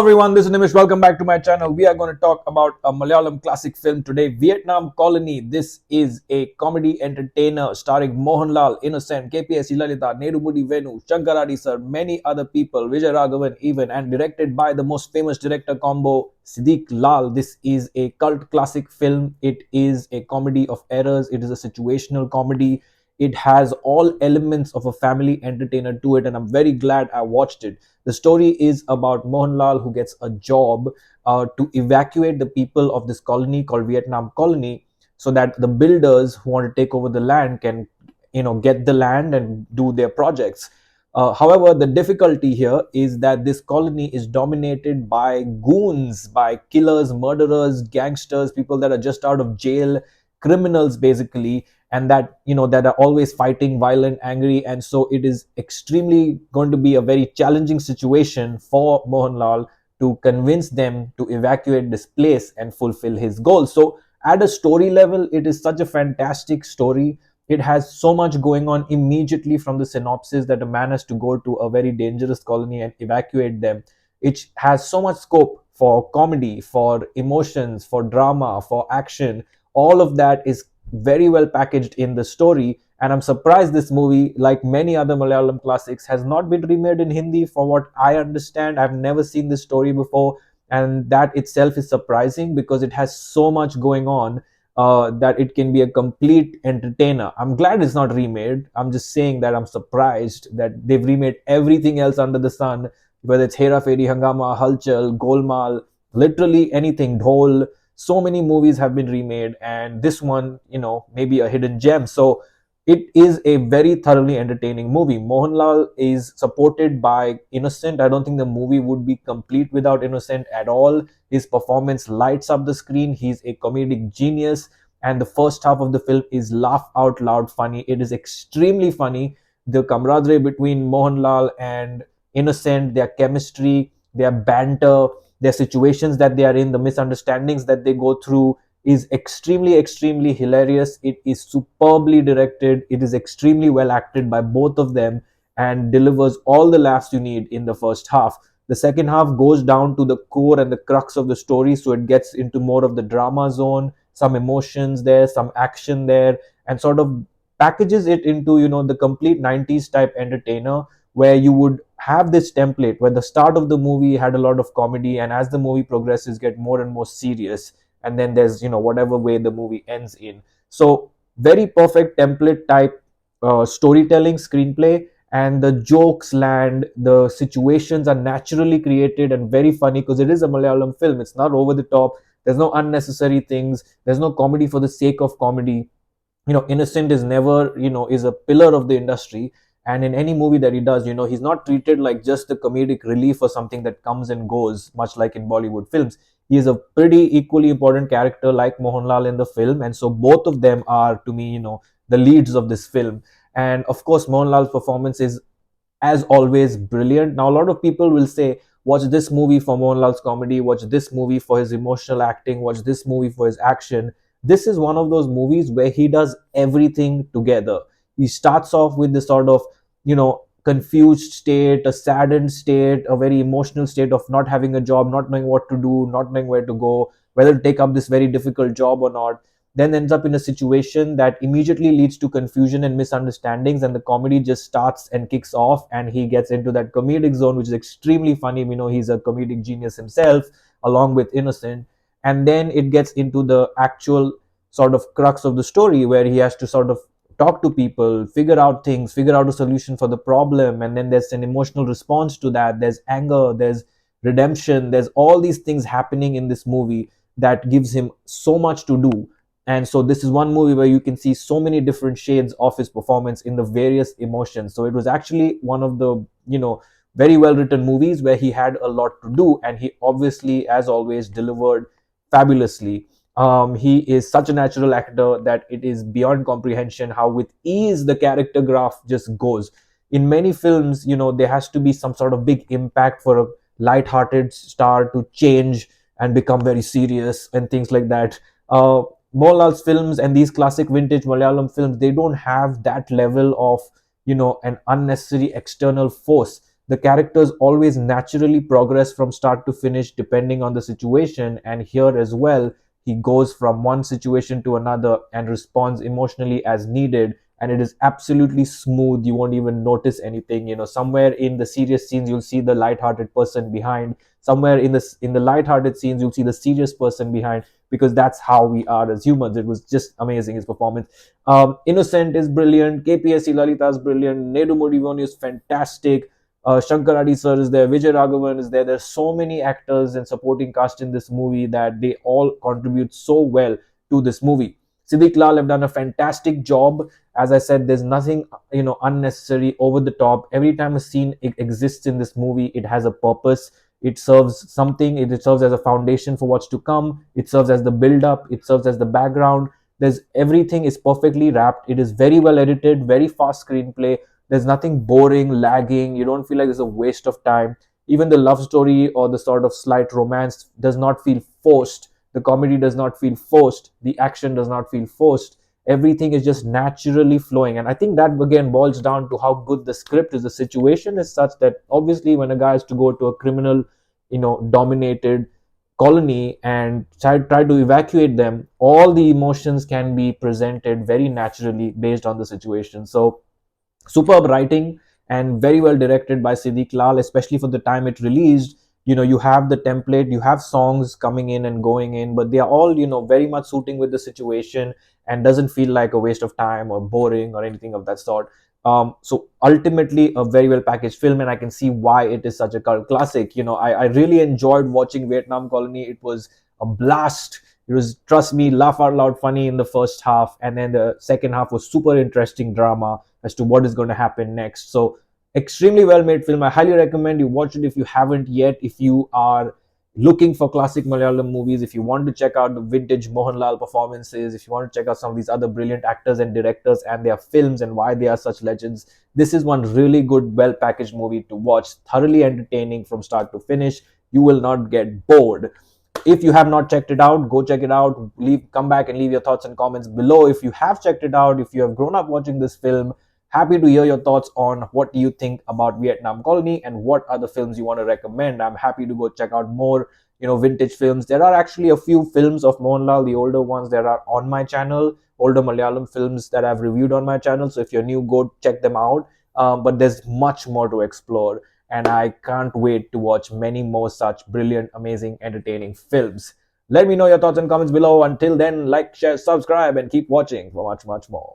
Everyone, this is Nimish. Welcome back to my channel. We are going to talk about a Malayalam classic film today, Vietnam Colony. This is a comedy entertainer starring Mohanlal, Innocent, KPS Lalita, Nerumudi Venu, Shankaradi sir, many other people, Vijay Raghavan even, and directed by the most famous director combo, Siddique-Lal. This is a cult classic film. It is a comedy of errors. It is a situational comedy. It has all elements of a family entertainer to it, and I'm very glad I watched it. The story is about Mohanlal, who gets a job to evacuate the people of this colony called Vietnam Colony, so that the builders who want to take over the land can, get the land and do their projects. However, the difficulty here is that this colony is dominated by goons, by killers, murderers, gangsters, people that are just out of jail, criminals basically, and that are always fighting, violent, angry. And so it is extremely going to be a very challenging situation for Mohanlal to convince them to evacuate this place and fulfill his goals. So at a story level, it is such a fantastic story. It has so much going on immediately from the synopsis, that a man has to go to a very dangerous colony and evacuate them. It has so much scope for comedy, for emotions, for drama, for action. All of that is very well packaged in the story, and I'm surprised this movie, like many other Malayalam classics, has not been remade in Hindi. For what I understand, I've never seen this story before, and that itself is surprising because it has so much going on that it can be a complete entertainer. I'm glad it's not remade. I'm just saying that I'm surprised that they've remade everything else under the sun, whether it's Hera Fairy, Hangama, Halchal, Golmaal, literally anything, Dhol. So many movies have been remade, and this one, maybe a hidden gem. So it is a very thoroughly entertaining movie. Mohanlal is supported by Innocent. I don't think the movie would be complete without Innocent at all. His performance lights up the screen. He's a comedic genius, and the first half of the film is laugh out loud funny. It is extremely funny. The camaraderie between Mohanlal and Innocent, their chemistry, their banter, their situations that they are in, the misunderstandings that they go through, is extremely, extremely hilarious. It is superbly directed. It is extremely well acted by both of them, and delivers all the laughs you need in the first half. The second half goes down to the core and the crux of the story, so it gets into more of the drama zone, some emotions there, some action there, and sort of packages it into, the complete 90s type entertainer, where you would have this template where the start of the movie had a lot of comedy, and as the movie progresses get more and more serious, and then there's, whatever way the movie ends in. So very perfect template type storytelling, screenplay, and the jokes land, the situations are naturally created and very funny, because it is a Malayalam film. It's not over the top. There's no unnecessary things. There's no comedy for the sake of comedy. Innocent is never, is a pillar of the industry, and in any movie that he does, he's not treated like just a comedic relief or something that comes and goes, much like in Bollywood films. He is a pretty equally important character like Mohanlal in the film, and so both of them are, to me, the leads of this film. And of course, Mohanlal's performance is, as always, brilliant. Now, a lot of people will say, watch this movie for Mohanlal's comedy, watch this movie for his emotional acting, watch this movie for his action. This is one of those movies where he does everything together. He starts off with this sort of, confused state, a saddened state, a very emotional state of not having a job, not knowing what to do, not knowing where to go, whether to take up this very difficult job or not. Then ends up in a situation that immediately leads to confusion and misunderstandings, and the comedy just starts and kicks off, and he gets into that comedic zone, which is extremely funny. We know he's a comedic genius himself, along with Innocent. And then it gets into the actual sort of crux of the story, where he has to sort of talk to people, figure out things, figure out a solution for the problem, and then there's an emotional response to that. There's anger, there's redemption, there's all these things happening in this movie that gives him so much to do. And so this is one movie where you can see so many different shades of his performance in the various emotions. So it was actually one of the, very well written movies where he had a lot to do, and he obviously, as always, delivered fabulously. He is such a natural actor that it is beyond comprehension how with ease the character graph just goes. In many films, there has to be some sort of big impact for a light-hearted star to change and become very serious and things like that. Mohanlal's films and these classic vintage Malayalam films, they don't have that level of, an unnecessary external force. the characters always naturally progress from start to finish depending on the situation, and here as well he goes from one situation to another and responds emotionally as needed, and it is absolutely smooth. You won't even notice anything. Somewhere in the serious scenes you'll see the light-hearted person behind, somewhere in the light-hearted scenes you'll see the serious person behind, because that's how we are as humans. It was just amazing, his performance. Innocent is brilliant, KPSC Lalita is brilliant, Nedu Mudivonu is fantastic, Shankar Adi sir is there, Vijay Raghavan is there. There's so many actors and supporting cast in this movie that they all contribute so well to this movie. Siddique-Lal have done a fantastic job. As I said, there's nothing unnecessary, over the top. Every time a scene exists in this movie, it has a purpose. It serves something. It serves as a foundation for what's to come. It serves as the build-up. It serves as the background. There's everything is perfectly wrapped. It is very well edited, very fast screenplay. There's nothing boring, lagging. You don't feel like there's a waste of time. Even the love story or the sort of slight romance does not feel forced. The comedy does not feel forced. The action does not feel forced. Everything is just naturally flowing. And I think that again boils down to how good the script is. The situation is such that obviously when a guy has to go to a criminal, dominated colony and try to evacuate them, all the emotions can be presented very naturally based on the situation. So superb writing and very well directed by Siddique-Lal, especially for the time it released. You have the template, you have songs coming in and going in, but they are all, very much suiting with the situation and doesn't feel like a waste of time or boring or anything of that sort. So ultimately, a very well packaged film, and I can see why it is such a cult classic. I really enjoyed watching Vietnam Colony. It was a blast. It was, trust me, laugh out loud funny in the first half, and then the second half was super interesting drama as to what is going to happen next. So extremely well made film. I highly recommend you watch it if you haven't yet. If you are looking for classic Malayalam movies, if you want to check out the vintage Mohanlal performances, if you want to check out some of these other brilliant actors and directors and their films and why they are such legends, this is one really good, well packaged movie to watch. Thoroughly entertaining from start to finish. You will not get bored. If you have not checked it out, go check it out. Come back and leave your thoughts and comments below. If you have checked it out, if you have grown up watching this film, happy to hear your thoughts on what you think about Vietnam Colony and what other films you want to recommend. I'm happy to go check out more, vintage films. There are actually a few films of Mohanlal, the older ones, that are on my channel, older Malayalam films that I've reviewed on my channel. So if you're new, go check them out. But there's much more to explore, and I can't wait to watch many more such brilliant, amazing, entertaining films. Let me know your thoughts and comments below. Until then, like, share, subscribe, and keep watching for much, much more.